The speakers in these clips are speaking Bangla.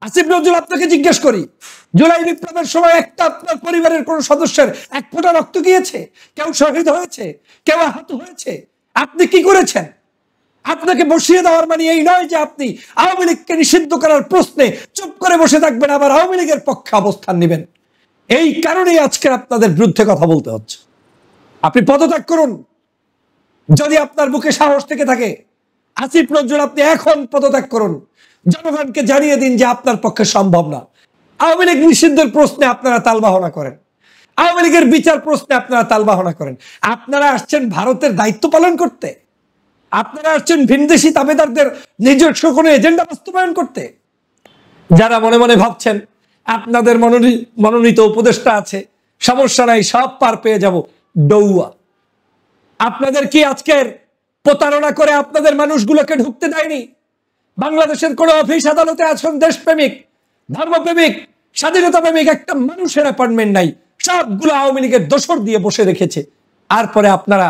আসিফ নজরুল, আপনাকে জিজ্ঞেস করি, জুলাই বিপ্লবের সময় একটা আপনার পরিবারের কোন সদস্যের এক ফোঁটা রক্ত গিয়েছে? কেউ শহীদ হয়েছে? কেউ আহত হয়েছে? আপনি কি করেছেন? আপনাকে বসিয়ে দেওয়ার মানে এই নয় যে আপনি আওয়ামী লীগকে নিষিদ্ধ করার প্রশ্নে চুপ করে বসে থাকবেন, আবার আওয়ামী লীগের পক্ষে অবস্থান নেবেন। এই কারণেই আজকে আপনাদের বিরুদ্ধে কথা বলতে হচ্ছে। আপনি পদত্যাগ করুন যদি আপনার বুকে সাহস থেকে থাকে। আসিফ নজরুল, আপনি এখন পদত্যাগ করুন। জনগণকে জানিয়ে দিন যে আপনার পক্ষে সম্ভব না। আওয়ামী লীগ নিষিদ্ধের প্রশ্নে আপনারা তালবাহনা করেন, আওয়ামী লীগের বিচার প্রশ্নে আপনারা তালবাহনা করেন। আপনারা আসছেন ভারতের দায়িত্ব পালন করতে, আপনারা আসছেন ভিনদেশি তাবেদারদের নিজস্ব কোনো এজেন্ডা বাস্তবায়ন করতে। যারা মনে মনে ভাবছেন আপনাদের মনোনীত উপদেষ্টা আছে, সমস্যা নাই, সব পার পেয়ে যাব, ডৌয়া। আপনাদের কি আজকের প্রতারণা করে আপনাদের মানুষগুলোকে ঢুকতে দেয়নি? বাংলাদেশের কোন অফিস আদালতে আছেন দেশপ্রেমিক, ধর্মপ্রেমিক, স্বাধীনতা প্রেমিক একটা মানুষের অ্যাপয়েন্টমেন্ট নাই, সবগুলো আওয়ামী লীগের দোসর দিয়ে বসে রেখেছে। আর পরে আপনারা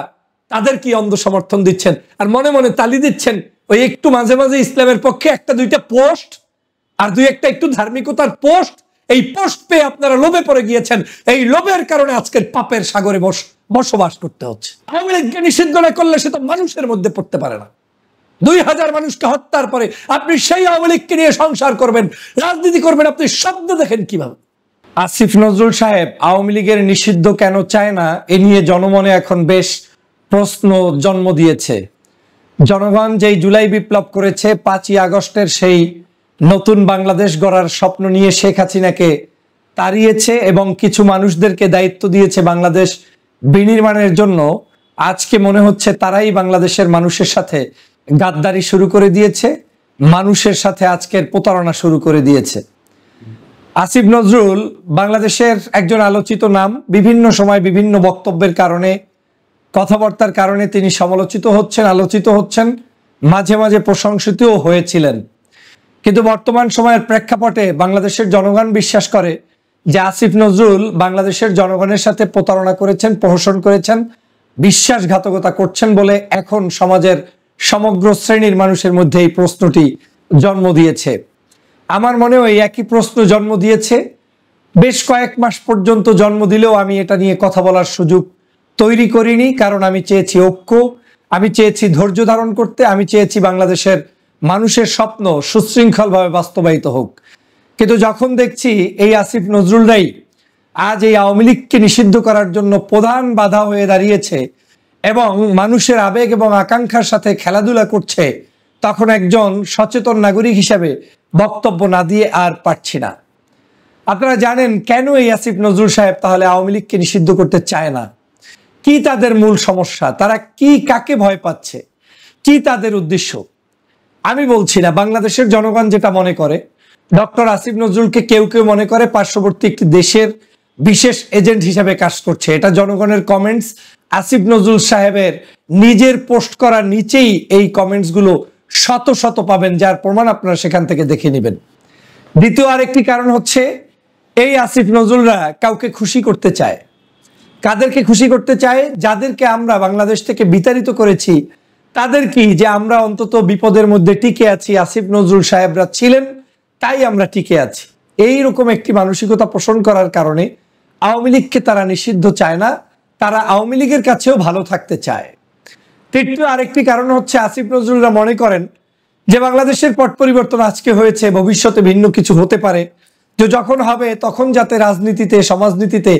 তাদের কি অন্ধ সমর্থন দিচ্ছেন আর মনে মনে তালি দিচ্ছেন। ওই একটু মাঝে মাঝে ইসলামের পক্ষে একটা দুইটা পোস্ট আর দুই একটা একটু ধার্মিকতার পোস্ট, এই পোস্ট পেয়ে আপনারা লোভে পড়ে গিয়েছেন। এই লোভের কারণে আজকের পাপের সাগরে বসবাস করতে হচ্ছে। আওয়ামী লীগকে নিষিদ্ধ না করলে সে তো মানুষের মধ্যে পড়তে পারে না। 2000 মানুষকে হত্যার পরে আপনি সেই আওয়ামী লীগকে নিয়ে সংসার করবেন, রাজনীতি করবেন, আপনি শব্দ দেখেন কিভাবে? আসিফ নজরুল সাহেব আওয়ামী লীগের নিষিদ্ধ কেন চায় না এ নিয়ে জনমনে এখন বেশ প্রশ্ন জন্ম দিয়েছে। জনগণ যেই জুলাই বিপ্লব করেছে, 5ই আগস্টের সেই নতুন বাংলাদেশ গড়ার স্বপ্ন নিয়ে শেখ হাসিনাকে তাড়িয়েছে এবং কিছু মানুষদেরকে দায়িত্ব দিয়েছে বাংলাদেশ বিনির্মাণের জন্য। আজকে মনে হচ্ছে তারাই বাংলাদেশের মানুষের সাথে গাদ্দারি শুরু করে দিয়েছে, মানুষের সাথে আজকের প্রতারণা শুরু করে দিয়েছে। আসিফ নজরুল বাংলাদেশের একজন আলোচিত নাম, বিভিন্ন সময় বিভিন্ন বক্তব্যের কারণে, কথাবার্তার কারণে তিনি সমালোচিত হচ্ছেন, আলোচিত হচ্ছেন, মাঝে মাঝে প্রশংসিতও হয়েছিলেন। কিন্তু বর্তমান সময়ের প্রেক্ষাপটে বাংলাদেশের জনগণ বিশ্বাস করে যে আসিফ নজরুল বাংলাদেশের জনগণের সাথে প্রতারণা করেছেন, প্রহসন করেছেন, বিশ্বাসঘাতকতা করছেন বলে এখন সমাজের সমগ্র শ্রেণীর মানুষের মধ্যে এই প্রশ্নটি জন্ম দিয়েছে। আমার মনেও এই একই প্রশ্ন জন্ম দিয়েছে। বেশ কয়েক মাস পর্যন্ত জন্ম দিলেও আমি এটা নিয়ে কথা বলার সুযোগ তৈরি করিনি, কারণ আমি চেয়েছি ঐক্য, আমি চেয়েছি ধৈর্য ধারণ করতে, আমি চেয়েছি বাংলাদেশের মানুষের স্বপ্ন সুশৃঙ্খলভাবে বাস্তবায়িত হোক। কিন্তু যখন দেখছি এই আসিফ নজরুলরাই আজ এই আওয়ামী লীগকে নিষিদ্ধ করার জন্য প্রধান বাধা হয়ে দাঁড়িয়েছে এবং মানুষের আবেগ এবং আকাঙ্ক্ষার সাথে খেলাধুলা করছে, তখন একজন সচেতন নাগরিক হিসাবে বক্তব্য না দিয়ে আর পারছি না। আপনারা জানেন কেন এই আসিফ নজরুল সাহেব তাহলে আওয়ামী লীগকে নিষিদ্ধ করতে চায় না? কি তাদের মূল সমস্যা? তারা কি, কাকে ভয় পাচ্ছে? কি তাদের উদ্দেশ্য? আমি বলছি না, বাংলাদেশের জনগণ যেটা মনে করে, ডক্টর আসিফ নজরুলকে কেউ কেউ মনে করে পার্শ্ববর্তী একটি দেশের বিশেষ এজেন্ট হিসেবে কাজ করছে। এটা জনগণের কমেন্টস। আসিফ নজরুল সাহেবের নিজের পোস্ট করা নিচেই এই কমেন্টসগুলো শত শত পাবেন, যার প্রমাণ আপনারা সেখান থেকে দেখে নেবেন। দ্বিতীয় আরেকটি কারণ হচ্ছে এই আসিফ নজরুলরা কাউকে খুশি করতে চায়। কাদেরকে খুশি করতে চায়? যাদেরকে আমরা বাংলাদেশ থেকে বিতাড়িত করেছি তাদের কি, যে আমরা অন্তত বিপদের মধ্যে টিকে আছি, আসিফ নজরুল সাহেবরা ছিলেন তাই আমরা টিকে আছি। এইরকম একটি মানসিকতা পোষণ করার কারণে আওয়ামী লীগকে তারা নিষিদ্ধ চায় না, তারা আওয়ামী লীগের কাছেও ভালো থাকতে চায়। তৃতীয় আরেকটি কারণ হচ্ছে আসিফ নজরুলরা মনে করেন যে বাংলাদেশের পট পরিবর্তন আজকে হয়েছে, ভবিষ্যতে ভিন্ন কিছু হতে পারে, যে যখন হবে তখন যাতে রাজনীতিতে, সমাজনীতিতে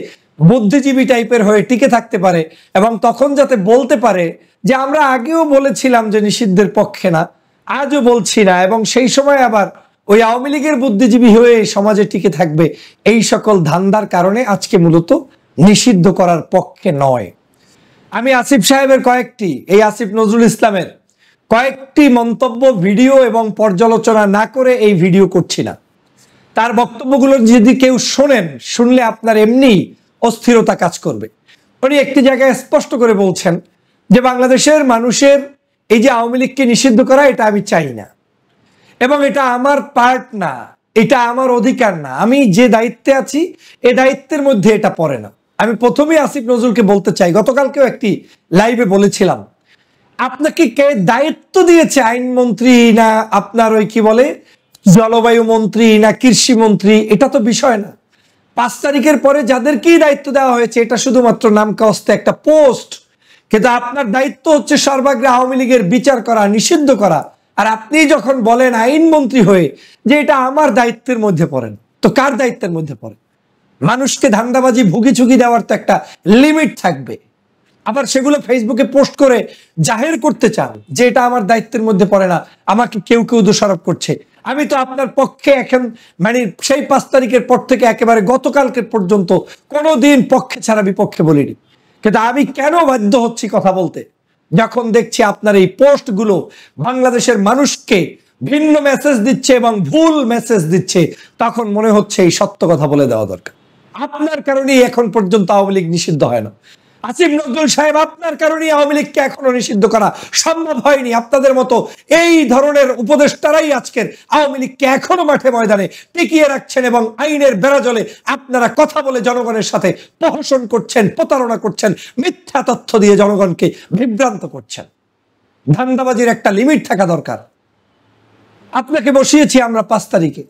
বুদ্ধিজীবী টাইপের হয়ে টিকে থাকতে পারে এবং তখন যাতে বলতে পারে যে আমরা আগেও বলেছিলাম যে নিষিদ্ধের পক্ষে না, আজও বলছি না, এবং সেই সময় আবার ওই আওয়ামী লীগের বুদ্ধিজীবী হয়ে সমাজে টিকে থাকবে। এই সকল ধান্দার কারণে আজকে মূলত নিষিদ্ধ করার পক্ষে নয়। আমি আসিফ সাহেবের কয়েকটি, এই আসিফ নজরুল ইসলামের কয়েকটি মন্তব্য, ভিডিও এবং পর্যালোচনা না করে এই ভিডিও করছি না। তার বক্তব্যগুলো যদি কেউ শোনেন, শুনলে আপনার এমনি অস্থিরতা কাজ করবে। উনি একটি জায়গায় স্পষ্ট করে বলছেন যে বাংলাদেশের মানুষের এই যে আওয়ামী লীগকে নিষিদ্ধ করা, এটা আমি চাই না এবং এটা আমার পার্ট না, এটা আমার অধিকার না, আমি যে দায়িত্বে আছি এই দায়িত্বের মধ্যে এটা পড়ে না। আমি প্রথমেই আসিফ নজরুলকে বলতে চাই, গতকালকেও একটি লাইভে বলেছিলাম, আপনাকে কে দায়িত্ব দিয়েছে? আইনমন্ত্রী না আপনার ওই কি বলে জলবায়ু মন্ত্রী না কৃষি মন্ত্রী এটা তো বিষয় না। 5 তারিখের পরে যাদেরকেই দায়িত্ব দেওয়া হয়েছে এটা শুধুমাত্র নামকাওস্তে একটা পোস্ট, কিন্তু আপনার দায়িত্ব হচ্ছে সর্বাগ্রে আওয়ামী লীগের বিচার করা, নিষিদ্ধ করা। আর আপনি যখন বলেন আইনমন্ত্রী হয়ে যে এটা আমার দায়িত্বের মধ্যে পড়েন, তো কার দায়িত্বের মধ্যে পড়ে? মানুষকে ধান্দাবাজি ভুগি ঝুঁকি দেওয়ার তো একটা লিমিট থাকবে। আবার সেগুলো ফেসবুকে পোস্ট করে জাহের করতে চান যে এটা আমার দায়িত্বের মধ্যে পড়ে না, আমাকে কেউ কেউ দোষারোপ করছে। আমি তো আপনার পক্ষে এখন মানে সেই 5 তারিখের পর থেকে একেবারে গতকালকে পর্যন্ত কোনোদিন পক্ষে ছাড়া বিপক্ষে বলিনি, কিন্তু আমি কেন বাধ্য হচ্ছি কথা বলতে যখন দেখছি আপনার এই পোস্টগুলো বাংলাদেশের মানুষকে ভিন্ন মেসেজ দিচ্ছে এবং ভুল মেসেজ দিচ্ছে, তখন মনে হচ্ছে এই সত্য কথা বলে দেওয়া দরকার। আপনার কারণেই এখন পর্যন্ত আওয়ামী লীগ নিষিদ্ধ হয় না। আসিফ নজরুল সাহেব, আপনার কারণেই আওয়ামী লীগকে এখনো নিষিদ্ধ করা সম্ভব হয়নি। আপনাদের মতো এই ধরনের উপদেষ্টারাই আজকের আওয়ামী লীগকে এখনো মাঠে ময়দানে টিকিয়ে রাখছেন এবং আইনের বেড়াজলে আপনারা কথা বলে জনগণের সাথে প্রহসন করছেন, প্রতারণা করছেন, মিথ্যা তথ্য দিয়ে জনগণকে বিভ্রান্ত করছেন। ধান্দাবাজির একটা লিমিট থাকা দরকার। আপনাকে বসিয়েছি আমরা 5 তারিখে,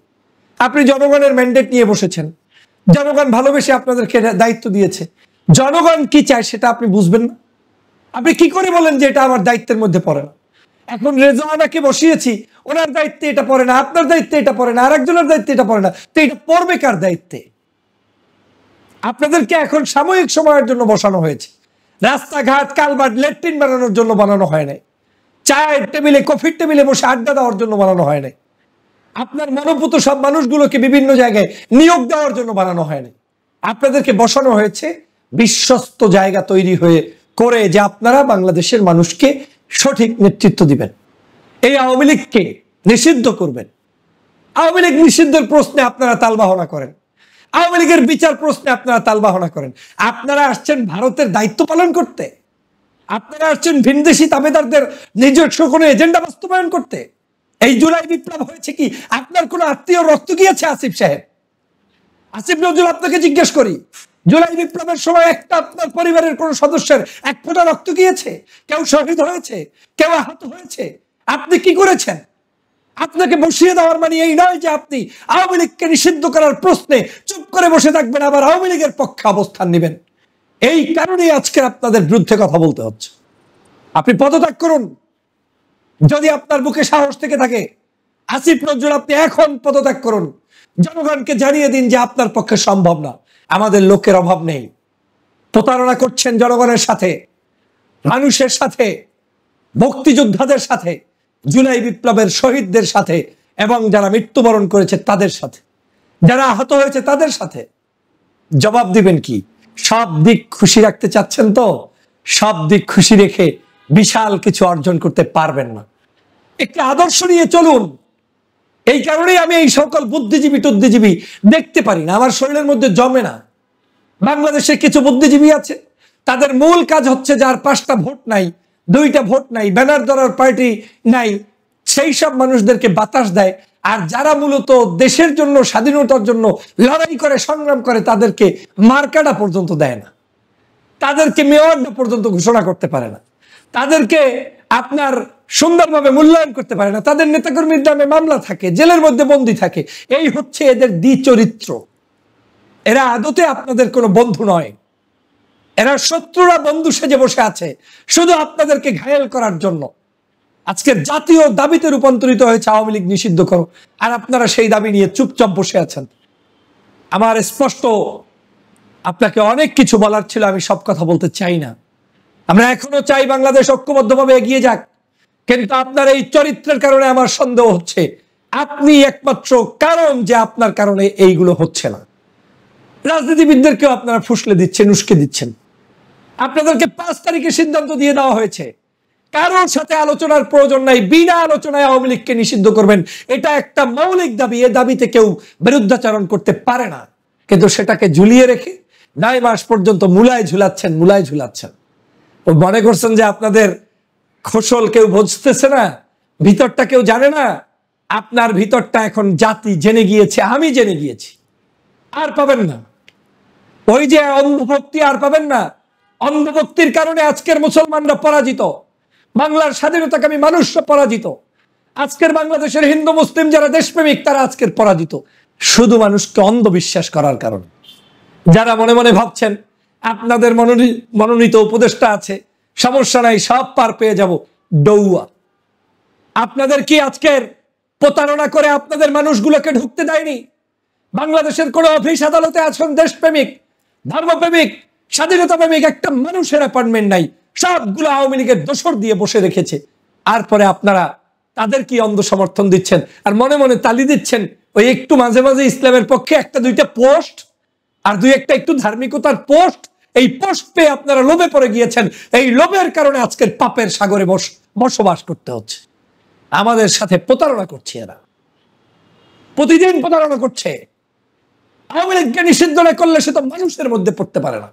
আপনি জনগণের ম্যান্ডেট নিয়ে বসেছেন, জনগণ ভালোবেসে আপনাদেরকে দায়িত্ব দিয়েছে। জনগণ কি চায় সেটা আপনি বুঝবেন না? আপনি কি করে বলেন যে এটা আমার দায়িত্বের মধ্যে পড়ে না? এখন রেজওয়ানাকে বসিয়েছি, ওনার দায়িত্বে এটা পড়ে না, আপনার দায়িত্বে এটা পড়ে না, আরেকজনের দায়িত্বে এটা পড়ে না, তো এটা পড়বে কার দায়িত্বে? আপনাদেরকে এখন সাময়িক সময়ের জন্য বসানো হয়েছে। রাস্তাঘাট, কালভার্ট, ল্যাট্রিন বানানোর জন্য বানানো হয় নাই। চায়ের টেবিলে, কফির টেবিলে বসে আড্ডা দেওয়ার জন্য বানানো হয় নাই। আপনার মনোপুত সব মানুষগুলোকে বিভিন্ন জায়গায় নিয়োগ দেওয়ার জন্য বানানো হয় নাই। আপনাদেরকে বসানো হয়েছে বিশ্বস্ত জায়গা তৈরি হয়ে করে যে আপনারা বাংলাদেশের মানুষকে সঠিক নেতৃত্ব দিবেন, এই আওয়ামী লীগকে নিষিদ্ধ করবেন। আওয়ামী লীগ নিষিদ্ধের প্রশ্নে আপনারা তালবাহনা করেন, আওয়ামী লীগের বিচার প্রশ্নে আপনারা তালবাহনা করেন। আপনারা আসছেন ভারতের দায়িত্ব পালন করতে, আপনারা আসছেন ভিনদেশি তাবেদারদের নিজস্ব কোনো এজেন্ডা বাস্তবায়ন করতে। এই জুলাই বিপ্লব হয়েছে কি আপনার কোনো আত্মীয় রক্ত গিয়েছে? আসিফ সাহেব, আসিফ নজরুল, আপনাকে জিজ্ঞেস করি, জুলাই বিপ্লবের সময় একটা আপনার পরিবারের কোন সদস্যের এক ফোঁটা রক্ত গিয়েছে? কেউ শহীদ হয়েছে? কেউ আহত হয়েছে? আপনি কি করেছেন? আপনাকে বসিয়ে দেওয়ার মানে এই নয় যে আপনি আওয়ামী লীগকে নিষিদ্ধ করার প্রশ্নে চুপ করে বসে থাকবেন, আবার আওয়ামী লীগের পক্ষে অবস্থান নেবেন। এই কারণেই আজকে আপনাদের বিরুদ্ধে কথা বলতে হচ্ছে। আপনি পদত্যাগ করুন যদি আপনার বুকে সাহস থেকে থাকে। আসিফ নজরুল, আপনি এখন পদত্যাগ করুন, জনগণকে জানিয়ে দিন যে আপনার পক্ষে সম্ভব না। আমাদের লোকের অভাব নেই। প্রতারণা করছেন জনগণের সাথে, মানুষের সাথে, মুক্তিযোদ্ধাদের সাথে, জুলাই বিপ্লবের শহীদদের সাথে, এবং যারা মৃত্যুবরণ করেছে তাদের সাথে, যারা আহত হয়েছে তাদের সাথে। জবাব দিবেন কি? সব দিক খুশি রাখতে চাচ্ছেন তো সব দিক খুশি রেখে বিশাল কিছু অর্জন করতে পারবেন না। একটি আদর্শ নিয়ে চলুন। এই কারণেই আমি এই সকল বুদ্ধিজীবী টুদ্ধিজীবী দেখতে পারি না, আমার শরীরের মধ্যে জমে না। বাংলাদেশে কিছু বুদ্ধিজীবী আছে, তাদের মূল কাজ হচ্ছে যার 5টা ভোট নাই, 2টা ভোট নাই, ব্যানার ধরার পার্টি নাই, সেই সব মানুষদেরকে বাতাস দেয়। আর যারা মূলত দেশের জন্য, স্বাধীনতার জন্য লড়াই করে, সংগ্রাম করে, তাদেরকে মার্কাটা পর্যন্ত দেয় না, তাদেরকে মেয়রটা পর্যন্ত ঘোষণা করতে পারে না, তাদেরকে আপনার সুন্দরভাবে মূল্যায়ন করতে পারে না, তাদের নেতাকর্মীর নামে মামলা থাকে, জেলের মধ্যে বন্দী থাকে। এই হচ্ছে এদের দ্বিচরিত্র। এরা আদতে আপনাদের কোনো বন্ধু নয়, এরা শত্রুরা বন্ধু সেজে বসে আছে শুধু আপনাদেরকে ঘায়েল করার জন্য। আজকের জাতীয় দাবিতে রূপান্তরিত হয়েছে আওয়ামী লীগ নিষিদ্ধ করো, আর আপনারা সেই দাবি নিয়ে চুপচাপ বসে আছেন। আমার স্পষ্ট আপনাকে অনেক কিছু বলার ছিল, আমি সব কথা বলতে চাই না। আমরা এখনো চাই বাংলাদেশ ঐক্যবদ্ধভাবে এগিয়ে যাক, কিন্তু আপনার এই চরিত্রের কারণে আমার সন্দেহ হচ্ছে আপনি একমাত্র কারণ যে আপনার কারণে এইগুলো হচ্ছে না। রাজনীতিবিদদেরকেও আপনারা ফুসলে দিচ্ছেন, উস্কে দিচ্ছেন। আপনাদেরকে 5 তারিখে সিদ্ধান্ত দিয়ে দেওয়া হয়েছে, কারোর সাথে আলোচনার প্রয়োজন নাই, বিনা আলোচনায় আওয়ামী লীগকে নিষিদ্ধ করবেন। এটা একটা মৌলিক দাবি, এ দাবিতে কেউ বিরুদ্ধাচরণ করতে পারে না। কিন্তু সেটাকে ঝুলিয়ে রেখে 9 মাস পর্যন্ত মুলায় ঝুলাচ্ছেন। ও মনে করছেন যে আপনাদের খোসল কেউ বুঝতেছে না, ভিতরটা কেউ জানে না। আপনার ভিতরটা এখন জাতি জেনে গিয়েছে, আমি জেনে গিয়েছি। আর পাবেন না ওই যে অন্ধভক্তি, আর পাবেন না। অন্ধভক্তির কারণে আজকের মুসলমানরা পরাজিত, বাংলার স্বাধীনতাকামী মানুষরা পরাজিত। আজকের বাংলাদেশের হিন্দু মুসলিম যারা দেশপ্রেমিক তারা আজকের পরাজিত শুধু মানুষকে অন্ধবিশ্বাস করার কারণে। যারা মনে মনে ভাবছেন আপনাদের মনোনীত উপদেষ্টা আছে, সমস্যা নাই, সব পার পেয়ে যাব, ডৌয়া। আপনাদের কি আজকের প্রতারণা করে আপনাদের মানুষগুলোকে ঢুকতে দেয়নি? বাংলাদেশের কোন অফিস আদালতে আছেন দেশপ্রেমিক, ধর্মপ্রেমিক, স্বাধীনতা প্রেমিক একটা মানুষের অ্যাপয়েন্টমেন্ট নাই, সবগুলো আওয়ামী লীগের দোসর দিয়ে বসে রেখেছে। আর পরে আপনারা তাদের কি অন্ধ সমর্থন দিচ্ছেন আর মনে মনে তালি দিচ্ছেন। ওই একটু মাঝে মাঝে ইসলামের পক্ষে একটা দুইটা পোস্ট আর দুই একটা একটু ধার্মিকতার পোস্ট, এই পোস্ট পেয়ে আপনারা লোভে পড়ে গিয়েছেন। এই লোভের কারণে আজকের পাপের সাগরে বসবাস করতে হচ্ছে। আমাদের সাথে প্রতারণা করছে, এরা প্রতিদিন প্রতারণা করছে। আওয়ামী লীগকে নিষিদ্ধ না করলে সে তো মানুষের মধ্যে পড়তে পারে না।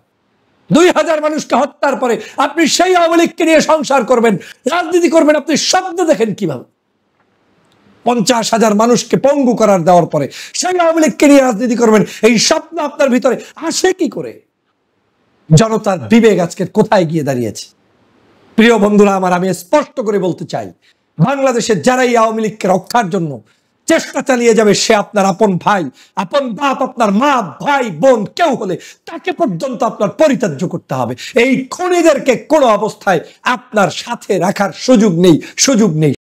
2000 মানুষকে হত্যার পরে আপনি সেই আওয়ামী লীগকে নিয়ে সংসার করবেন, রাজনীতি করবেন, আপনি স্বপ্ন দেখেন কিভাবে? 50,000 মানুষকে পঙ্গু করার দেওয়ার পরে সেই আওয়ামী লীগকে নিয়ে রাজনীতি করবেন, এই স্বপ্ন আপনার ভিতরে আসে কি করে? জনতার বিবেক আজকে কোথায় গিয়ে দাঁড়িয়েছে? প্রিয় বন্ধুরা আমার, আমি স্পষ্ট করে বলতে চাই, বাংলাদেশের যারা এই আওয়ামী লীগকে রক্ষার জন্য চেষ্টা চালিয়ে যাবে, সে আপনার আপন ভাই, আপন বাপ, আপনার মা, ভাই, বোন কেউ হলে তাকে পর্যন্ত আপনার পরিত্যাজ্য করতে হবে। এই খুনিদেরকে কোনো অবস্থায় আপনার সাথে রাখার সুযোগ নেই।